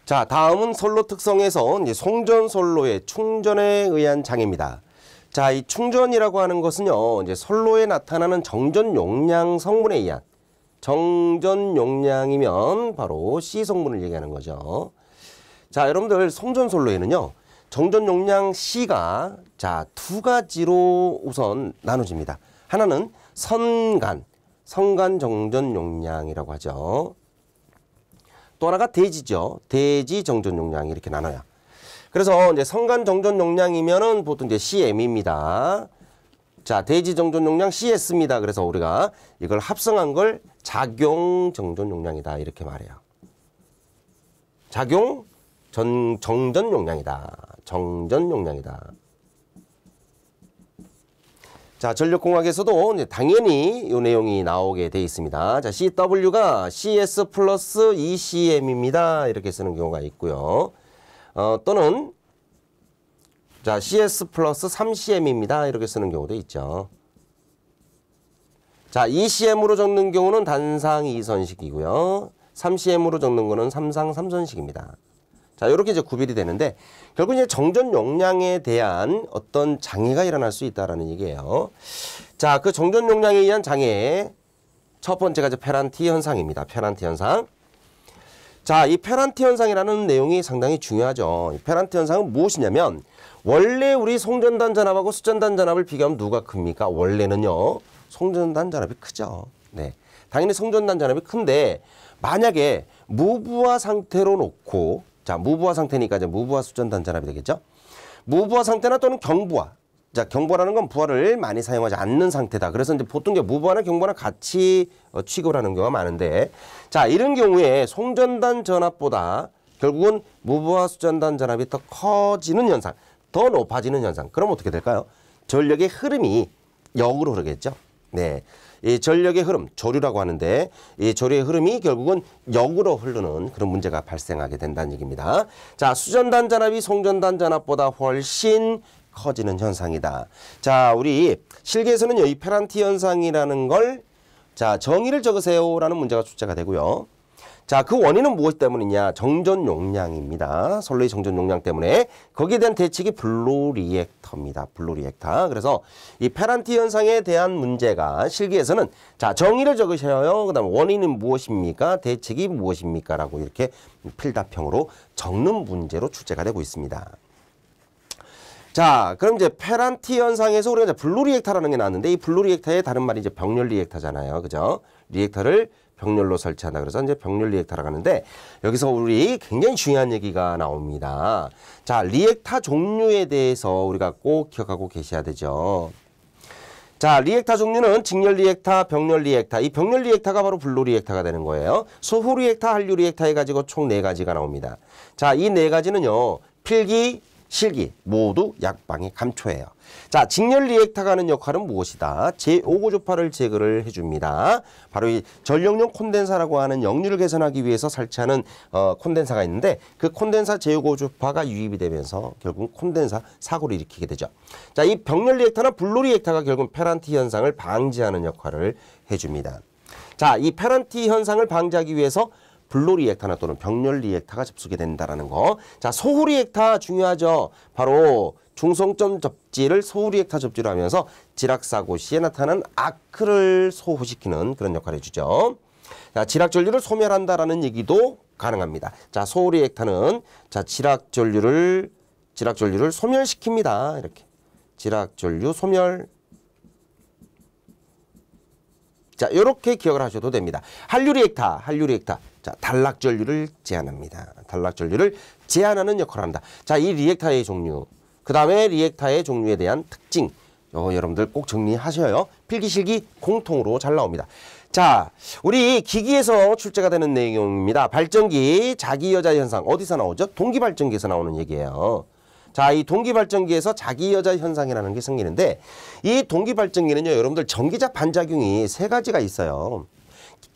자, 다음은 선로 특성에서 이제 송전선로의 충전에 의한 장애입니다. 자, 이 충전이라고 하는 것은요, 이제 선로에 나타나는 정전 용량 성분에 의한, 정전 용량이면 바로 C 성분을 얘기하는 거죠. 자, 여러분들 송전선로에는요, 정전 용량 C가 자, 두 가지로 우선 나눠집니다. 하나는 선간 정전 용량이라고 하죠. 또 하나가 대지죠. 대지 정전 용량이 이렇게 나눠요. 그래서 이제 선간 정전 용량이면은 보통 이제 CM입니다. 자, 대지 정전 용량 CS입니다. 그래서 우리가 이걸 합성한 걸 작용 정전 용량이다 이렇게 말해요. 작용 정전 용량이다. 정전 용량이다. 자, 전력공학에서도 이제 당연히 이 내용이 나오게 돼 있습니다. 자, CW가 CS 플러스 ECM입니다. 이렇게 쓰는 경우가 있고요. 또는 자, CS 플러스 3CM입니다. 이렇게 쓰는 경우도 있죠. 자, ECM으로 적는 경우는 단상 2선식이고요. 3CM으로 적는 거는 삼상 3선식입니다. 자, 이렇게 이제 구별이 되는데 결국 이제 정전 용량에 대한 어떤 장애가 일어날 수 있다라는 얘기예요. 자, 그 정전 용량에 의한 장애 첫 번째가 이제 페란티 현상입니다. 페란티 현상. 자, 이 페란티 현상이라는 내용이 상당히 중요하죠. 이 페란티 현상은 무엇이냐면 원래 우리 송전단 전압하고 수전단 전압을 비교하면 누가 큽니까? 원래는요, 송전단 전압이 크죠. 네, 당연히 송전단 전압이 큰데 만약에 무부하 상태로 놓고, 자, 무부하 상태니까 이제 무부하 수전단 전압이 되겠죠. 무부하 상태나 또는 경부하. 자, 경부하라는 건 부하를 많이 사용하지 않는 상태다. 그래서 이제 보통 이제 무부하나 경부하나 같이 취급을 하는 경우가 많은데, 자, 이런 경우에 송전단 전압보다 결국은 무부하 수전단 전압이 더 커지는 현상, 더 높아지는 현상. 그럼 어떻게 될까요? 전력의 흐름이 역으로 흐르겠죠. 네. 이 전력의 흐름, 조류라고 하는데 이 조류의 흐름이 결국은 역으로 흐르는 그런 문제가 발생하게 된다는 얘기입니다. 자, 수전단 전압이 송전단 전압보다 훨씬 커지는 현상이다. 자, 우리 실기에서는 이 페란티 현상이라는 걸 자, 정의를 적으세요라는 문제가 출제가 되고요. 자, 그 원인은 무엇 때문이냐? 정전 용량입니다. 선로의 정전 용량 때문에. 거기에 대한 대책이 블루 리액터입니다. 블루 리액터. 그래서 이 페란티 현상에 대한 문제가 실기에서는 자, 정의를 적으셔요. 그다음 원인은 무엇입니까? 대책이 무엇입니까? 라고 이렇게 필답형으로 적는 문제로 출제가 되고 있습니다. 자, 그럼 이제 페란티 현상에서 우리가 이제 블루 리액터라는 게 나왔는데 이 블루 리액터의 다른 말이 이제 병렬 리액터잖아요. 그죠? 리액터를 병렬로 설치한다. 그래서 이제 병렬 리액터라고 하는데 여기서 우리 굉장히 중요한 얘기가 나옵니다. 자, 리액터 종류에 대해서 우리가 꼭 기억하고 계셔야 되죠. 자, 리액터 종류는 직렬 리액터, 병렬 리액터. 이 병렬 리액터가 바로 블루 리액터가 되는 거예요. 소후 리액터, 한류 리액터 해가지고 총 4가지가 나옵니다. 자, 이 4가지는요. 필기, 실기 모두 약방의 감초예요. 자, 직렬 리액터가 하는 역할은 무엇이다? 제5고주파를 제거를 해줍니다. 바로 이 전력용 콘덴사라고 하는 역류를 개선하기 위해서 설치하는 콘덴사가 있는데 그 콘덴사 제5고주파가 유입이 되면서 결국 콘덴사 사고를 일으키게 되죠. 자, 이 병렬 리액터나 블루 리액터가 결국 페란티 현상을 방지하는 역할을 해줍니다. 자, 이 페란티 현상을 방지하기 위해서 블루 리액터나 또는 병렬 리액터가 접속이 된다라는 거. 자, 소후 리액터 중요하죠. 바로 중성점 접지를 소후 리액터 접지로 하면서 지락사고 시에 나타나는 아크를 소후시키는 그런 역할을 해주죠. 자, 지락 전류를 소멸한다라는 얘기도 가능합니다. 자, 소후 리액터는 자, 지락 전류를 소멸시킵니다. 이렇게 지락 전류 소멸. 자, 이렇게 기억을 하셔도 됩니다. 한류 리액터. 자, 단락 전류를 제한합니다. 단락 전류를 제한하는 역할을 합니다. 자, 이 리액터의 종류, 그 다음에 리액터의 종류에 대한 특징, 여러분들 꼭 정리하셔요. 필기실기 공통으로 잘 나옵니다. 자, 우리 기기에서 출제가 되는 내용입니다. 발전기 자기 여자 현상 어디서 나오죠? 동기 발전기에서 나오는 얘기예요. 자, 이 동기 발전기에서 자기 여자 현상이라는 게 생기는데 이 동기 발전기는요, 여러분들 전기적 반작용이 3가지가 있어요.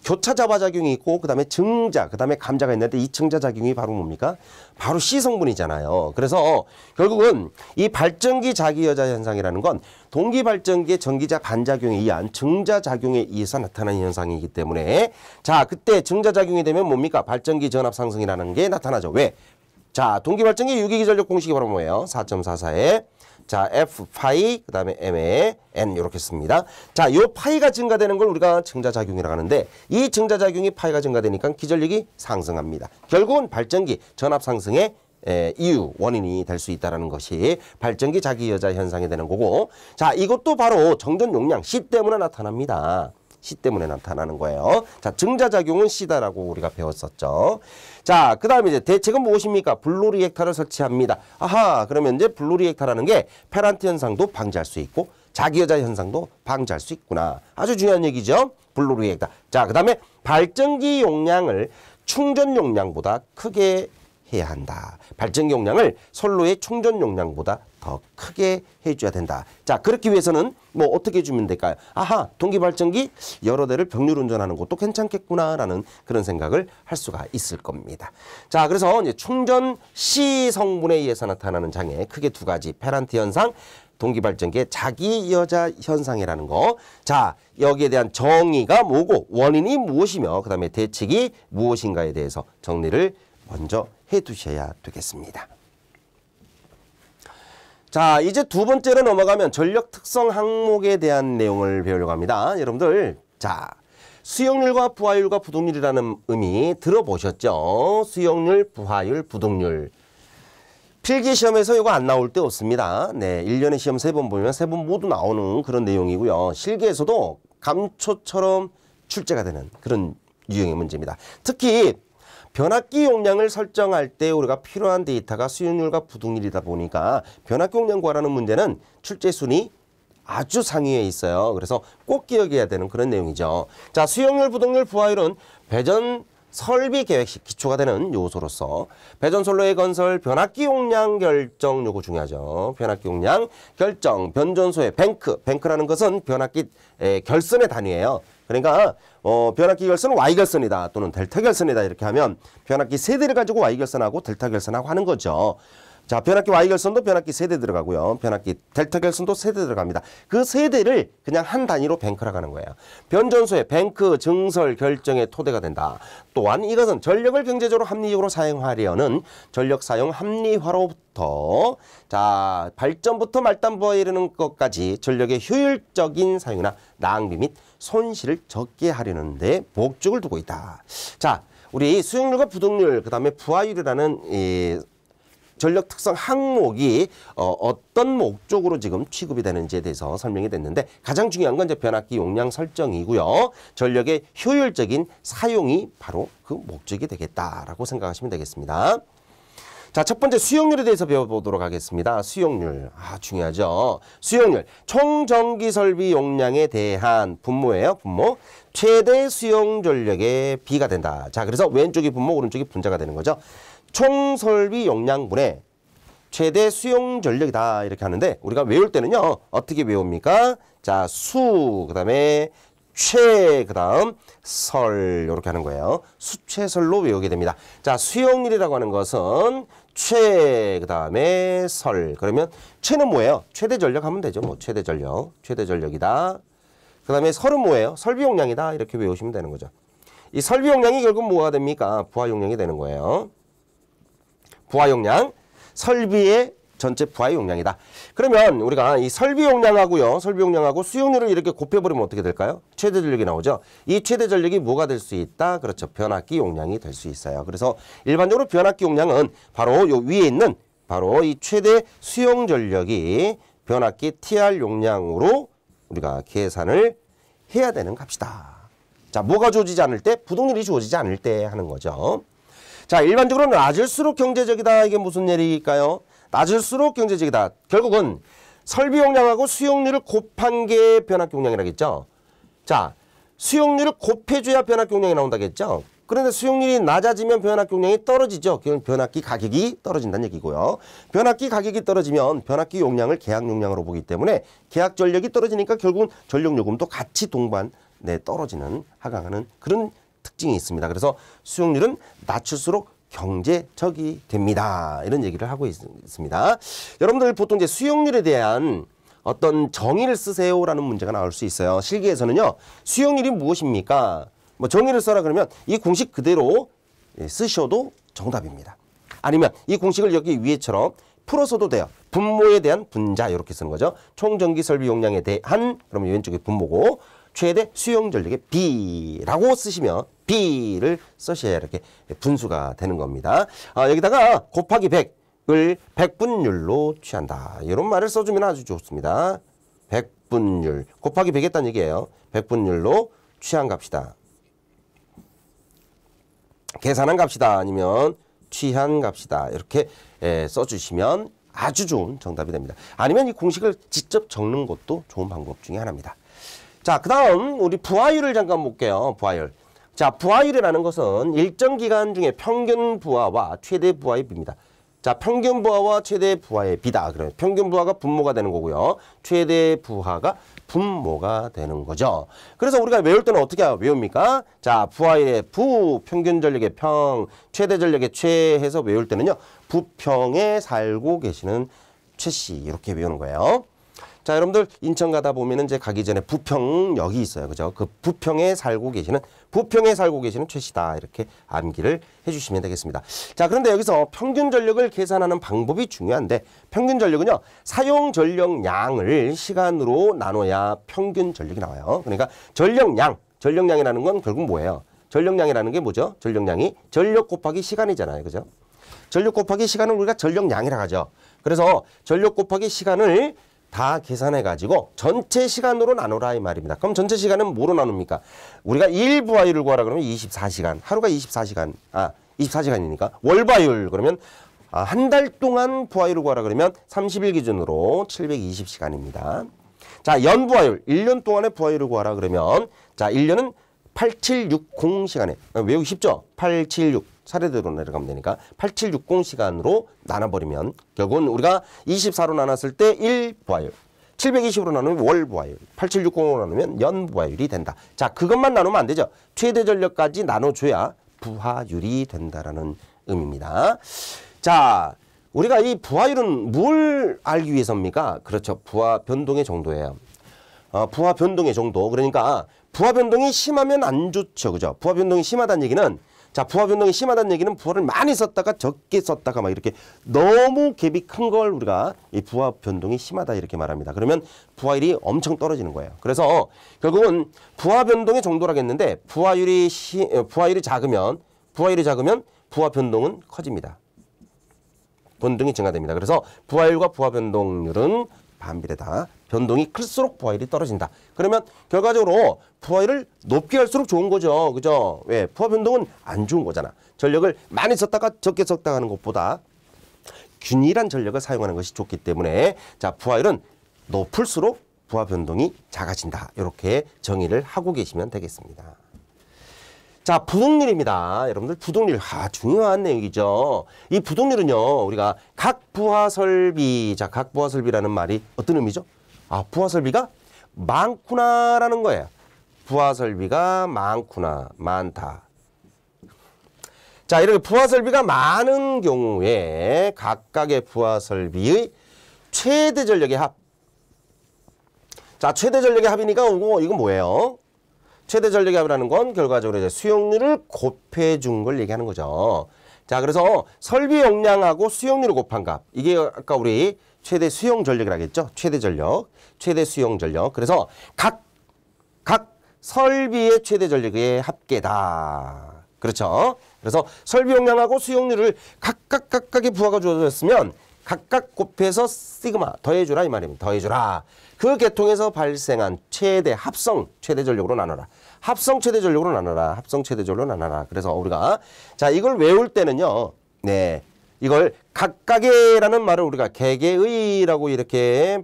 교차 자바작용이 있고 그다음에 증자, 그다음에 감자가 있는데 이 증자작용이 바로 뭡니까? 바로 C 성분이잖아요. 그래서 결국은 이 발전기 자기여자 현상이라는 건 동기 발전기의 전기자 반작용에 의한 증자작용에 의해서 나타나는 현상이기 때문에 자, 그때 증자작용이 되면 뭡니까? 발전기 전압 상승이라는 게 나타나죠. 왜? 자, 동기 발전기 유기기 전력 공식이 바로 뭐예요? 4.44에 자, F 파이 그다음에 M에 N 이렇게 씁니다. 자, 요 파이가 증가되는 걸 우리가 증자작용이라고 하는데 이 증자작용이 파이가 증가되니까 기전력이 상승합니다. 결국은 발전기 전압 상승의 이유, 원인이 될 수 있다는 것이 발전기 자기여자 현상이 되는 거고 자, 이것도 바로 정전 용량 C 때문에 나타납니다. C 때문에 나타나는 거예요. 자, 증자작용은 C다라고 우리가 배웠었죠. 자, 그 다음에 이제 대책은 무엇입니까? 블루 리액터를 설치합니다. 아하, 그러면 이제 블루 리액터라는 게 페란트 현상도 방지할 수 있고 자기여자 현상도 방지할 수 있구나. 아주 중요한 얘기죠. 블루 리액터. 자, 그 다음에 발전기 용량을 충전 용량보다 크게 해야 한다. 발전기 용량을 선로의 충전 용량보다 더 크게 해줘야 된다. 자, 그렇기 위해서는 뭐 어떻게 해주면 될까요? 아하, 동기 발전기 여러 대를 병렬 운전하는 것도 괜찮겠구나라는 그런 생각을 할 수가 있을 겁니다. 자, 그래서 이제 충전 C 성분에 의해서 나타나는 장애 크게 두 가지, 페란트 현상, 동기 발전기의 자기여자 현상이라는 거. 자, 여기에 대한 정의가 뭐고 원인이 무엇이며 그다음에 대책이 무엇인가에 대해서 정리를 먼저 해두셔야 되겠습니다. 자, 이제 두 번째로 넘어가면 전력 특성 항목에 대한 내용을 배우려고 합니다. 여러분들, 자, 수용률과 부하율과 부동률이라는 의미 들어보셨죠? 수용률, 부하율, 부동률. 필기시험에서 이거 안 나올 데 없습니다. 네, 1년에 시험 3번 보면 3번 모두 나오는 그런 내용이고요. 실기에서도 감초처럼 출제가 되는 그런 유형의 문제입니다. 특히 변압기 용량을 설정할 때 우리가 필요한 데이터가 수용률과 부동률이다 보니까 변압기 용량 구하라는 문제는 출제 순위 아주 상위에 있어요. 그래서 꼭 기억해야 되는 그런 내용이죠. 자, 수용률, 부동률, 부하율은 배전 설비 계획 시 기초가 되는 요소로서 배전선로의 건설, 변압기 용량 결정 요거 중요하죠. 변압기 용량 결정, 변전소의 뱅크라는 것은 변압기 결선의 단위예요. 그러니까 변압기 결선은 Y 결선이다 또는 델타 결선이다 이렇게 하면 변압기 세대를 가지고 Y 결선하고 델타 결선하고 하는 거죠. 자, 변압기 Y 결선도 변압기 세대 들어가고요. 변압기 델타 결선도 세대 들어갑니다. 그 세대를 그냥 한 단위로 뱅크라고 하는 거예요. 변전소의 뱅크 증설 결정의 토대가 된다. 또한 이것은 전력을 경제적으로 합리적으로 사용하려는 전력 사용 합리화로부터 자, 발전부터 말단부에 이르는 것까지 전력의 효율적인 사용이나 낭비 및 손실을 적게 하려는 데 목적을 두고 있다. 자, 우리 수용률과 부동률 그다음에 부하율이라는 이 전력 특성 항목이 어떤 목적으로 지금 취급이 되는지에 대해서 설명이 됐는데 가장 중요한 건 이제 변압기 용량 설정이고요. 전력의 효율적인 사용이 바로 그 목적이 되겠다라고 생각하시면 되겠습니다. 자, 첫 번째 수용률에 대해서 배워보도록 하겠습니다. 수용률. 중요하죠. 수용률. 총 전기 설비 용량에 대한 분모예요. 분모. 최대 수용 전력의 비가 된다. 자, 그래서 왼쪽이 분모, 오른쪽이 분자가 되는 거죠. 총 설비 용량분의 최대 수용 전력이다 이렇게 하는데 우리가 외울 때는요 어떻게 외웁니까? 자, 수 그다음에 최 그다음 설 이렇게 하는 거예요. 수최설로 외우게 됩니다. 자, 수용률이라고 하는 것은 최 그다음에 설. 그러면 최는 뭐예요? 최대 전력 하면 되죠. 뭐 최대 전력이다. 그다음에 설은 뭐예요? 설비 용량이다 이렇게 외우시면 되는 거죠. 이 설비 용량이 결국 뭐가 됩니까? 부하 용량이 되는 거예요. 부하 용량, 설비의 전체 부하 용량이다. 그러면 우리가 이 설비 용량하고요, 설비 용량하고 수용률을 이렇게 곱해버리면 어떻게 될까요? 최대 전력이 나오죠. 이 최대 전력이 뭐가 될 수 있다? 그렇죠. 변압기 용량이 될 수 있어요. 그래서 일반적으로 변압기 용량은 바로 요 위에 있는 바로 이 최대 수용 전력이 변압기 TR 용량으로 우리가 계산을 해야 되는 값이다. 자, 뭐가 주어지지 않을 때? 부동률이 주어지지 않을 때 하는 거죠. 자, 일반적으로 낮을수록 경제적이다. 이게 무슨 얘기일까요? 낮을수록 경제적이다. 결국은 설비 용량하고 수용률을 곱한 게 변압기 용량이라겠죠. 자, 수용률을 곱해줘야 변압기 용량이 나온다겠죠. 그런데 수용률이 낮아지면 변압기 용량이 떨어지죠. 그건 변압기 가격이 떨어진다는 얘기고요. 변압기 가격이 떨어지면 변압기 용량을 계약 용량으로 보기 때문에 계약 전력이 떨어지니까 결국은 전력 요금도 같이 동반 네, 떨어지는 하강하는 그런 특징이 있습니다. 그래서 수용률은 낮출수록 경제적이 됩니다. 이런 얘기를 하고 있습니다. 여러분들 보통 이제 수용률에 대한 어떤 정의를 쓰세요라는 문제가 나올 수 있어요. 실기에서는요. 수용률이 무엇입니까? 뭐 정의를 써라 그러면 이 공식 그대로 쓰셔도 정답입니다. 아니면 이 공식을 여기 위에처럼 풀어서도 돼요. 분모에 대한 분자 이렇게 쓰는 거죠. 총전기 설비 용량에 대한 그러면 왼쪽에 분모고 최대 수용 전력의 B라고 쓰시면 B를 쓰셔야 이렇게 분수가 되는 겁니다. 여기다가 곱하기 100을 백분율로 취한다. 이런 말을 써주면 아주 좋습니다. 백분율. 곱하기 100 했다는 얘기예요. 백분율로 취한 값이다. 계산한 값이다. 아니면 취한 값이다. 이렇게 써주시면 아주 좋은 정답이 됩니다. 아니면 이 공식을 직접 적는 것도 좋은 방법 중에 하나입니다. 자, 그 다음 우리 부하율을 잠깐 볼게요. 부하율. 자, 부하율이라는 것은 일정 기간 중에 평균 부하와 최대 부하의 비입니다. 자, 평균 부하와 최대 부하의 비다. 그러면 평균 부하가 분모가 되는 거고요. 최대 부하가 분모가 되는 거죠. 그래서 우리가 외울 때는 어떻게 외웁니까? 자, 부하율의 부, 평균 전력의 평, 최대 전력의 최 해서 외울 때는요. 부평에 살고 계시는 최씨 이렇게 외우는 거예요. 자, 여러분들 인천 가다 보면은 이제 가기 전에 부평역이 있어요. 그죠? 그 부평에 살고 계시는 최씨다. 이렇게 암기를 해주시면 되겠습니다. 자, 그런데 여기서 평균 전력을 계산하는 방법이 중요한데 평균 전력은요. 사용 전력량을 시간으로 나눠야 평균 전력이 나와요. 그러니까 전력량이라는 건 결국 뭐예요? 전력량이라는 게 뭐죠? 전력량이 전력 곱하기 시간이잖아요. 그죠? 전력 곱하기 시간을 우리가 전력량이라고 하죠. 그래서 전력 곱하기 시간을 다 계산해가지고 전체 시간으로 나누라 이 말입니다. 그럼 전체 시간은 뭐로 나눕니까? 우리가 일 부하율을 구하라 그러면 24시간. 하루가 24시간. 24시간이니까. 월 부하율 그러면 한 달 동안 부하율을 구하라 그러면 30일 기준으로 720시간입니다. 자, 연 부하율. 1년 동안의 부하율을 구하라 그러면 자, 1년은 8760시간에. 외우기 쉽죠? 876. 차례대로 내려가면 되니까 8760시간으로 나눠버리면 결국은 우리가 24로 나눴을 때 1부하율, 720으로 나누면 월부하율, 8760으로 나누면 연부하율이 된다. 자, 그것만 나누면 안 되죠. 최대 전력까지 나눠줘야 부하율이 된다라는 의미입니다. 자, 우리가 이 부하율은 뭘 알기 위해서입니까? 그렇죠. 부하 변동의 정도예요. 부하 변동의 정도. 그러니까 부하 변동이 심하면 안 좋죠. 그죠? 부하 변동이 심하다는 얘기는 자, 부하 변동이 심하다는 얘기는 부하를 많이 썼다가 적게 썼다가 막 이렇게 너무 갭이 큰 걸 우리가 이 부하 변동이 심하다 이렇게 말합니다. 그러면 부하율이 엄청 떨어지는 거예요. 그래서 결국은 부하 변동의 정도라겠는데 부하율이 작으면 부하 변동은 커집니다. 변동이 증가됩니다. 그래서 부하율과 부하 변동률은 반비례다. 변동이 클수록 부하율이 떨어진다. 그러면 결과적으로 부하율을 높게 할수록 좋은 거죠. 그죠? 왜? 부하 변동은 안 좋은 거잖아. 전력을 많이 썼다가 적게 썼다가 하는 것보다 균일한 전력을 사용하는 것이 좋기 때문에 자, 부하율은 높을수록 부하 변동이 작아진다. 이렇게 정의를 하고 계시면 되겠습니다. 자, 부동률입니다. 여러분들 부동률 중요한 내용이죠. 이 부동률은요. 우리가 각 부하 설비, 자, 각 부하 설비라는 말이 어떤 의미죠? 부하 설비가 많구나라는 거예요. 부하 설비가 많구나, 많다. 자, 이렇게 부하 설비가 많은 경우에 각각의 부하 설비의 최대 전력의 합. 자, 최대 전력의 합이니까 이거 뭐예요? 최대 전력의 합이라는 건 결과적으로 이제 수용률을 곱해준 걸 얘기하는 거죠. 자, 그래서 설비 용량하고 수용률을 곱한 값. 이게 아까 우리 최대 수용 전력이라고 했죠. 최대 전력, 최대 수용 전력. 그래서 각 설비의 최대 전력의 합계다. 그렇죠. 그래서 설비 용량하고 수용률을 각각의 부하가 주어졌으면 각각 곱해서 시그마 더해주라 이 말입니다. 더해주라. 그 계통에서 발생한 최대 합성 최대 전력으로 나눠라. 합성 최대 전력으로 나눠라. 합성 최대 전력으로 나눠라. 그래서 우리가 자, 이걸 외울 때는요. 네. 이걸 각각의라는 말을 우리가 개개의라고 이렇게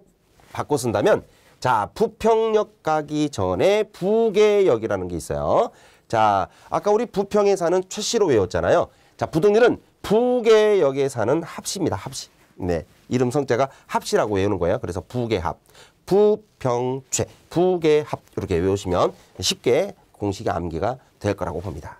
바꿔 쓴다면 자, 부평역 가기 전에 부계역이라는 게 있어요. 자, 아까 우리 부평에 사는 최씨로 외웠잖아요. 자, 부동률은 부계역에 사는 합씨입니다. 합씨. 네. 이름 성자가 합씨라고 외우는 거예요. 그래서 부계합. 부평최, 부의 합 이렇게 외우시면 쉽게 공식이 암기가 될 거라고 봅니다.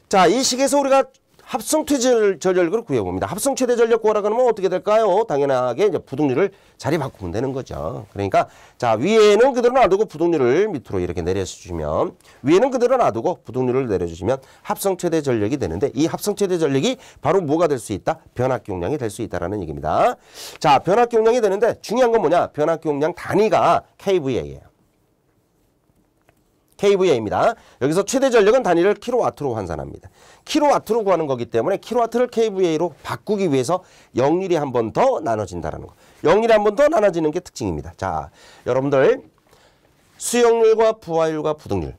자, 이 식에서 우리가 합성 최대 전력을 구해봅니다. 합성 최대 전력 구하라 그러면 어떻게 될까요? 당연하게 이제 부등률을 자리 바꾸면 되는 거죠. 그러니까 자, 위에는 그대로 놔두고 부등률을 밑으로 이렇게 내려주시면, 위에는 그대로 놔두고 부등률을 내려주시면 합성 최대 전력이 되는데, 이 합성 최대 전력이 바로 뭐가 될 수 있다? 변압기 용량이 될 수 있다라는 얘기입니다. 자, 변압기 용량이 되는데 중요한 건 뭐냐? 변압기 용량 단위가 kVA예요. kVA입니다. 여기서 최대 전력은 단위를 킬로와트로 환산합니다. 킬로와트로 구하는 거기 때문에 킬로와트를 kVA로 바꾸기 위해서 역률이 한 번 더 나눠진다는 거. 역률이 한 번 더 나눠지는 게 특징입니다. 자, 여러분들 수역률과 부하율과 부등률,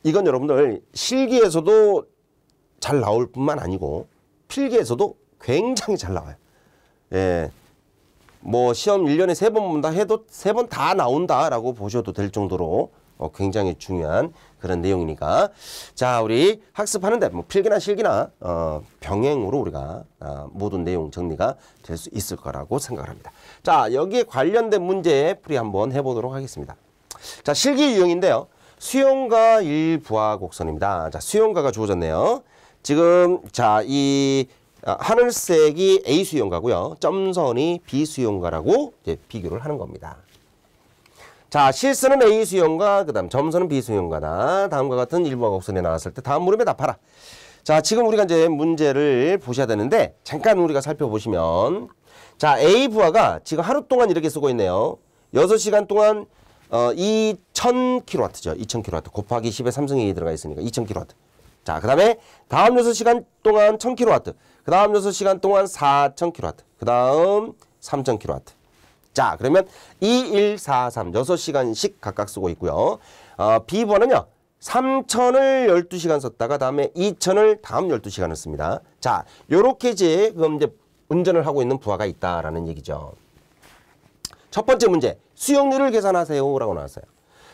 이건 여러분들 실기에서도 잘 나올 뿐만 아니고 필기에서도 굉장히 잘 나와요. 예. 뭐 시험 1년에 3번 본다 해도 3번 다 나온다라고 보셔도 될 정도로 굉장히 중요한 그런 내용이니까, 자, 우리 학습하는데 뭐 필기나 실기나 병행으로 우리가 모든 내용 정리가 될 수 있을 거라고 생각을 합니다. 자, 여기에 관련된 문제 풀이 한번 해보도록 하겠습니다. 자, 실기 유형인데요. 수용가 1부하 곡선입니다. 자, 수용가가 주어졌네요. 지금 자, 이 하늘색이 A 수용가고요. 점선이 B 수용가라고 이제 비교를 하는 겁니다. 자, 실선은 A 수용가, 그 다음 점선은 B 수용가다. 다음과 같은 일부하 곡선이 나왔을 때 다음 물음에 답하라. 자, 지금 우리가 이제 문제를 보셔야 되는데, 잠깐 우리가 살펴보시면, 자, A 부하가 지금 하루 동안 이렇게 쓰고 있네요. 6시간 동안 2000kW죠. 2000kW 곱하기 10의 3승이 들어가 있으니까 2000kW. 자, 그 다음에 다음 6시간 동안 1000kW, 그 다음 6시간 동안 4000kW, 그 다음 3000kW. 자, 그러면 2, 1, 4, 3, 6시간씩 각각 쓰고 있고요. B번은요, 3000을 12시간 썼다가 다음에 2000을 다음 12시간을 씁니다. 자, 요렇게 지금 이제 운전을 하고 있는 부하가 있다라는 얘기죠. 첫 번째 문제, 수용률을 계산하세요 라고 나왔어요.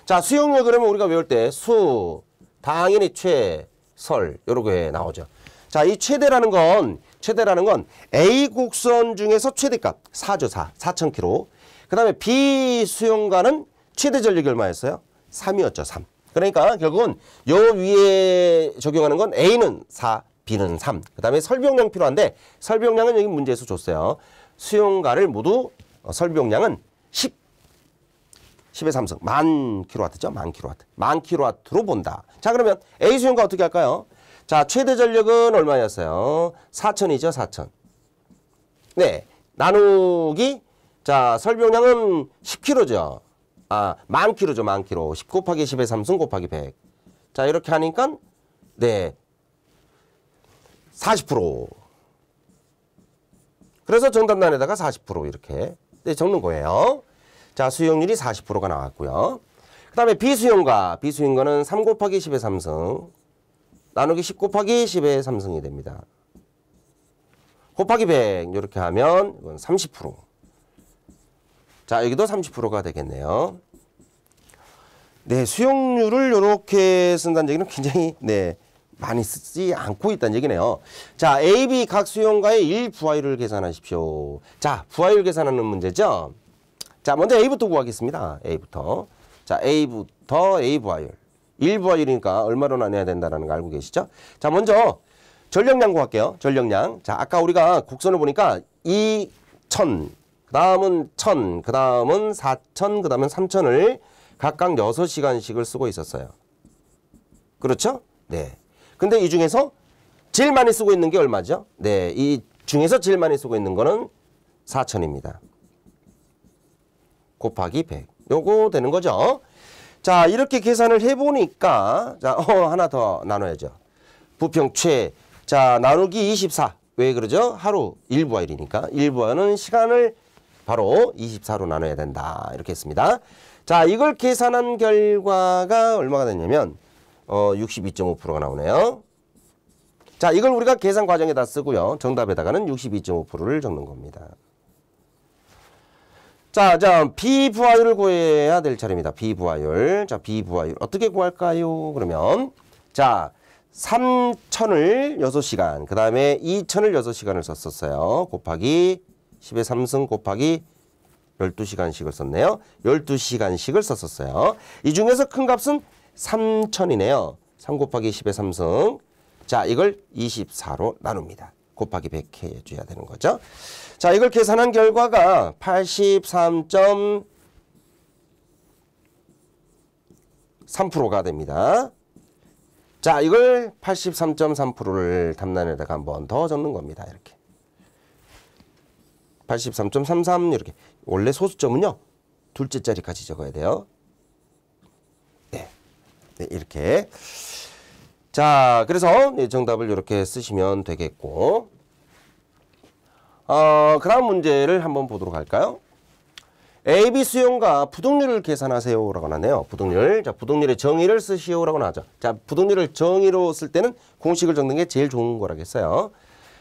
자, 수용률 그러면 우리가 외울 때 수, 당연히 최, 설 요렇게 나오죠. 자, 이 최대라는 건 A 곡선 중에서 최대값 4죠. 4000km. 그 다음에 B 수용가는 최대 전력이 얼마였어요? 3이었죠. 3. 그러니까 결국은 요 위에 적용하는 건 A는 4, B는 3. 그 다음에 설비용량 필요한데 설비용량은 여기 문제에서 줬어요. 수용가를 모두 설비용량은 10의 3승. 10,000kW죠. 10,000kW. 10,000kW로 본다. 자, 그러면 A 수용가 어떻게 할까요? 자, 최대 전력은 얼마였어요? 4000이죠, 4000. 네. 나누기, 자, 설비용량은 10kg죠. 10,000kg죠, 10,000kg. 10 곱하기 10의 3승 곱하기 100. 자, 이렇게 하니까, 네. 40%. 그래서 정답란에다가 40% 이렇게 적는 거예요. 자, 수용률이 40%가 나왔고요. 그 다음에 비수용가. 비수용가는 3 곱하기 10의 3승. 나누기 10 곱하기 10의 3승이 됩니다. 곱하기 100 이렇게 하면 이건 30%. 자, 여기도 30%가 되겠네요. 네, 수용률을 이렇게 쓴다는 얘기는 굉장히 많이 쓰지 않고 있다는 얘기네요. 자, A, B 각 수용가의 1 부하율을 계산하십시오. 자, 부하율 계산하는 문제죠. 자, 먼저 A부터 구하겠습니다. A부터. 자, A부터 A 부하율. 1부하율이니까 얼마로 나눠야 된다는 거 알고 계시죠? 자, 먼저 전력량 구할게요. 전력량. 자, 아까 우리가 곡선을 보니까 2000, 그 다음은 1000, 그 다음은 4000, 그 다음은 3000을 각각 6시간씩을 쓰고 있었어요. 그렇죠? 네. 근데 이 중에서 제일 많이 쓰고 있는 게 얼마죠? 네. 이 중에서 제일 많이 쓰고 있는 거는 4000입니다. 곱하기 100. 요거 되는 거죠. 자, 이렇게 계산을 해보니까, 자, 하나 더 나눠야죠. 부평최. 자, 나누기 24. 왜 그러죠? 하루 1부하율이니까. 1부하율은 시간을 바로 24로 나눠야 된다. 이렇게 했습니다. 자, 이걸 계산한 결과가 얼마가 됐냐면, 62.5%가 나오네요. 자, 이걸 우리가 계산 과정에다 쓰고요. 정답에다가는 62.5%를 적는 겁니다. 자, 비부하율을 구해야 될 차례입니다. 비부하율. 자, 비부하율. 어떻게 구할까요? 그러면, 자, 3000을 6시간, 그 다음에 2000을 6시간을 썼었어요. 곱하기 10의 3승 곱하기 12시간씩을 썼네요. 12시간씩을 썼었어요. 이 중에서 큰 값은 3000이네요. 3 곱하기 10의 3승. 자, 이걸 24로 나눕니다. 곱하기 100 해줘야 되는 거죠. 자, 이걸 계산한 결과가 83.3%가 됩니다. 자, 이걸 83.3%를 답란에다가 한 번 더 적는 겁니다. 이렇게. 83.33 이렇게. 원래 소수점은요. 둘째 자리까지 적어야 돼요. 네. 네, 이렇게. 자, 그래서 정답을 이렇게 쓰시면 되겠고. 그 다음 문제를 한번 보도록 할까요? AB 수용과 부동률을 계산하세요 라고 하네요. 부동률. 자, 부동률의 정의를 쓰시오 라고 나죠. 자, 부동률을 정의로 쓸 때는 공식을 적는 게 제일 좋은 거라겠어요.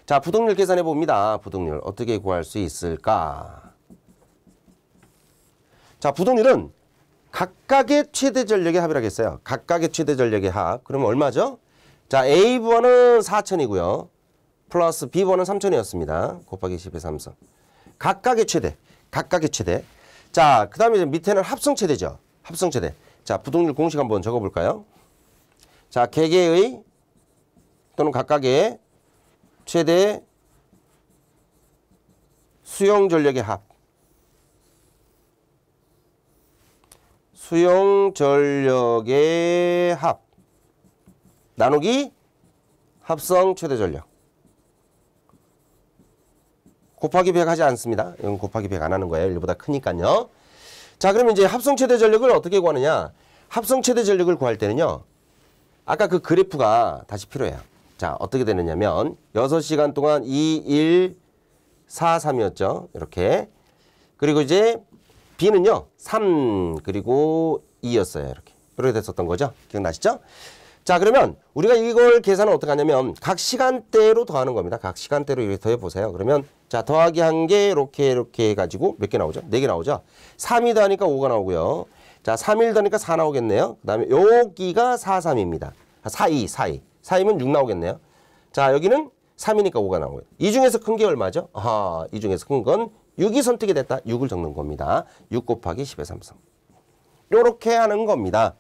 자, 부동률 계산해 봅니다. 부동률 어떻게 구할 수 있을까? 자, 부동률은 각각의 최대 전력의 합이라겠어요. 각각의 최대 전력의 합. 그러면 얼마죠? 자, A번은 4000이고요. 플러스 B번은 3000이었습니다. 곱하기 10의 3승. 각각의 최대. 각각의 최대. 자, 그 다음에 밑에는 합성 최대죠. 합성 최대. 자, 부동률 공식 한번 적어볼까요? 자, 개개의 또는 각각의 최대 수용 전력의 합. 수용 전력의 합. 나누기 합성 최대 전력. 곱하기 100 하지 않습니다. 이건 곱하기 100 안 하는 거예요. 1보다 크니까요. 자, 그러면 이제 합성 최대 전력을 어떻게 구하느냐? 합성 최대 전력을 구할 때는요. 아까 그 그래프가 다시 필요해요. 자, 어떻게 되느냐면 6시간 동안 2, 1, 4, 3이었죠. 이렇게. 그리고 이제 B는요. 3 그리고 2였어요. 이렇게 됐었던 거죠. 기억나시죠? 자, 그러면 우리가 이걸 계산을 어떻게 하냐면 각 시간대로 더하는 겁니다. 각 시간대로 이렇게 더해 보세요. 그러면 자, 더하기 한 개 이렇게 해가지고 몇 개 나오죠? 4개 나오죠? 3이 더하니까 5가 나오고요. 자, 3일 더니까 4 나오겠네요. 그 다음에 여기가 4, 3입니다. 4, 2, 4, 2. 4이면 6 나오겠네요. 자, 여기는 3이니까 5가 나오고요. 이 중에서 큰 게 얼마죠? 아하, 이 중에서 큰 건 6이 선택이 됐다. 6을 적는 겁니다. 6 곱하기 10의 3승. 요렇게 하는 겁니다.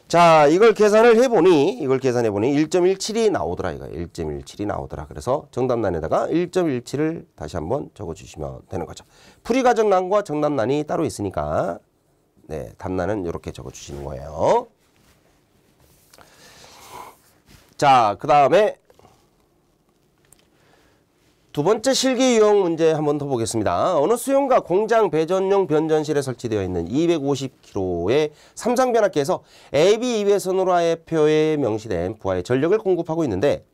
자, 이걸 계산해 보니 1.17이 나오더라 이거. 1.17이 나오더라. 그래서 정답란에다가 1.17을 다시 한번 적어 주시면 되는 거죠. 풀이가 정란과 정답란이 따로 있으니까 네, 답란은 이렇게 적어 주시는 거예요. 자, 그다음에 두 번째 실기 유형 문제 한번 더 보겠습니다. 어느 수용과 공장 배전용 변전실에 설치되어 있는 250kg의 삼상변압기에서 AB 2배선으로의 표에 명시된 부하의 전력을 공급하고 있는데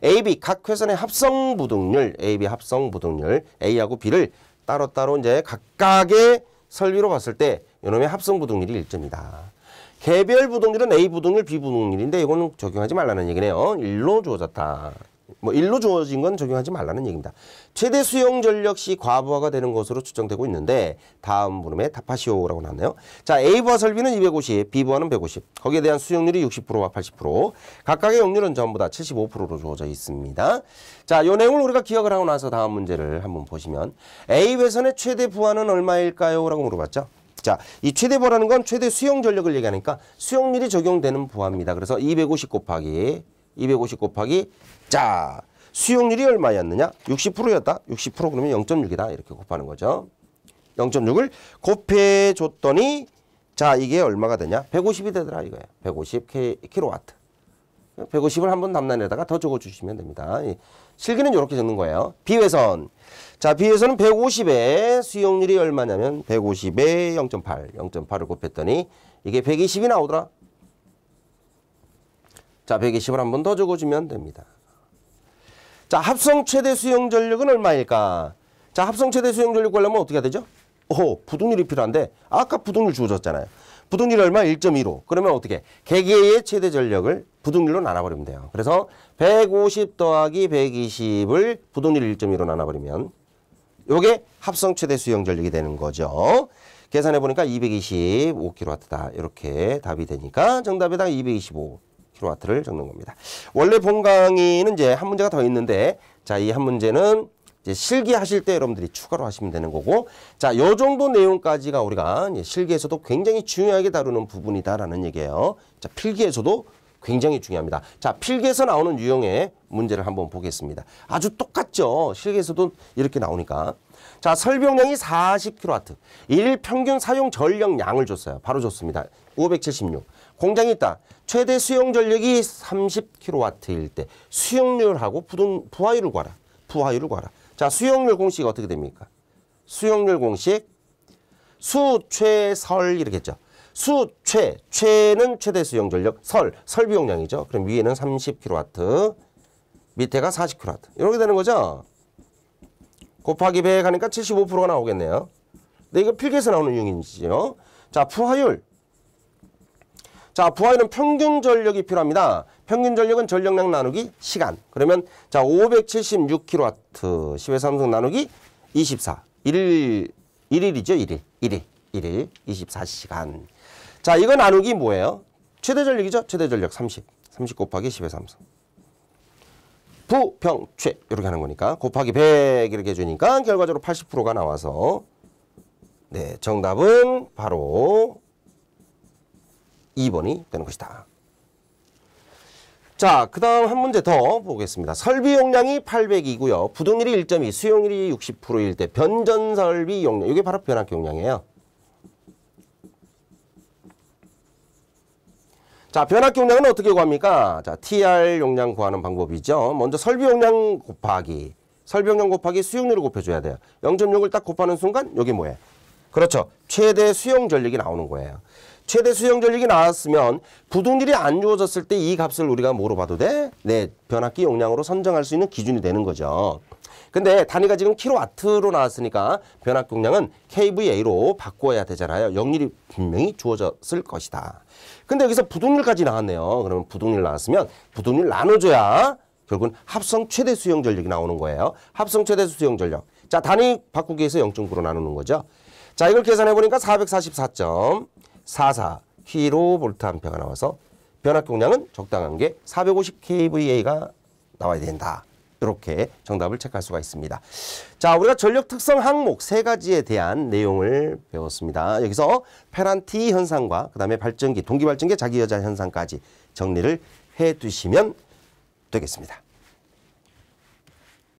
AB 각 회선의 합성 부동률, AB 합성 부동률 A하고 B를 따로따로 이제 각각의 설비로 봤을 때 이놈의 합성 부동률이 1점이다. 개별 부동률은 A 부동률, B 부동률인데 이거는 적용하지 말라는 얘기네요. 1로 주어졌다. 뭐 1로 주어진 건 적용하지 말라는 얘기입니다. 최대 수용 전력 시 과부하가 되는 것으로 추정되고 있는데 다음 물음에 답하시오라고 나왔네요. 자, A 부하 설비는 250, B 부하는 150. 거기에 대한 수용률이 60%와 80%. 각각의 역률은 전부 다 75%로 주어져 있습니다. 자, 이 내용을 우리가 기억을 하고 나서 다음 문제를 한번 보시면 A 회선의 최대 부하는 얼마일까요? 라고 물어봤죠. 자, 이 최대 부하라는 건 최대 수용 전력을 얘기하니까 수용률이 적용되는 부하입니다. 그래서 250 곱하기 자, 수용률이 얼마였느냐? 60%였다. 60% 그러면 0.6이다. 이렇게 곱하는 거죠. 0.6을 곱해줬더니 자, 이게 얼마가 되냐? 150이 되더라 이거예요. 150 킬로와트. 150을 한번 답란에다가 더 적어주시면 됩니다. 실기는 이렇게 적는 거예요. B회선. 자, B회선은 150에 수용률이 얼마냐면 150에 0.8. 0.8을 곱했더니 이게 120이 나오더라. 자, 120을 한 번 더 적어주면 됩니다. 자, 합성 최대 수용 전력은 얼마일까? 자, 합성 최대 수용 전력 구하려면 어떻게 해야 되죠? 부동률이 필요한데 아까 부동률 주어졌잖아요. 부동률이 얼마? 1.25. 그러면 어떻게? 개개의 최대 전력을 부동률로 나눠버리면 돼요. 그래서 150 더하기 120을 부동률 1.2로 나눠버리면 요게 합성 최대 수용 전력이 되는 거죠. 계산해보니까 225kW다. 이렇게 답이 되니까 정답에다가 225kW를 적는 겁니다. 원래 본 강의는 이제 한 문제가 더 있는데 자, 이 한 문제는 이제 실기하실 때 여러분들이 추가로 하시면 되는 거고, 자, 요 정도 내용까지가 우리가 이제 실기에서도 굉장히 중요하게 다루는 부분이다라는 얘기예요. 자, 필기에서도 굉장히 중요합니다. 자, 필기에서 나오는 유형의 문제를 한번 보겠습니다. 아주 똑같죠. 실기에서도 이렇게 나오니까. 자, 설비용량이 40kW, 일 평균 사용 전력량을 줬어요. 바로 줬습니다. 576. 공장이 있다. 최대 수용 전력이 30kW일 때 수용률하고 부하율을 구하라. 부하율을 구하라. 자, 수용률 공식 어떻게 됩니까? 수용률 공식 수최설 이렇게 했죠. 최는 최대 수용 전력, 설비용량이죠. 그럼 위에는 30kW, 밑에가 40kW. 이렇게 되는 거죠. 곱하기 100 하니까 75%가 나오겠네요. 근데 이거 필기에서 나오는 유형이죠. 자, 부하율. 자, 부하율은 평균 전력이 필요합니다. 평균 전력은 전력량 나누기 시간. 그러면 자, 576kW 10의 3승 나누기 24. 1일이죠. 1일 24시간. 자, 이거 나누기 뭐예요? 최대 전력이죠. 최대 전력 30. 30 곱하기 10의 3승. 부평최 이렇게 하는 거니까 곱하기 100 이렇게 해주니까 결과적으로 80%가 나와서 네, 정답은 바로 2번이 되는 것이다. 자, 그 다음 한 문제 더 보겠습니다. 설비 용량이 800이고요. 부동률이 1.2, 수용률이 60%일 때 변전설비 용량, 이게 바로 변압기 용량이에요. 자, 변압기 용량은 어떻게 구합니까? 자, TR 용량 구하는 방법이죠. 먼저 설비 용량 곱하기, 설비 용량 곱하기 수용률을 곱해줘야 돼요. 0.6을 딱 곱하는 순간 여기 뭐예요? 그렇죠. 최대 수용 전력이 나오는 거예요. 최대 수용 전력이 나왔으면 부동률이 안 주어졌을 때 이 값을 우리가 뭐로 봐도 돼? 네, 변압기 용량으로 선정할 수 있는 기준이 되는 거죠. 근데 단위가 지금 킬로와트로 나왔으니까 변압기 용량은 kVA로 바꿔야 되잖아요. 역률이 분명히 주어졌을 것이다. 근데 여기서 부동률까지 나왔네요. 그러면 부동률 나왔으면 부동률 나눠줘야 결국은 합성 최대 수용 전력이 나오는 거예요. 합성 최대 수용 전력. 자, 단위 바꾸기 위해서 0.9로 나누는 거죠. 자, 이걸 계산해 보니까 444.44 kVA가 나와서 변압기 용량은 적당한 게 450 kVA가 나와야 된다. 이렇게 정답을 체크할 수가 있습니다. 자, 우리가 전력 특성 항목 3가지에 대한 내용을 배웠습니다. 여기서 페란티 현상과 그 다음에 발전기, 동기발전기 자기여자 현상까지 정리를 해 두시면 되겠습니다.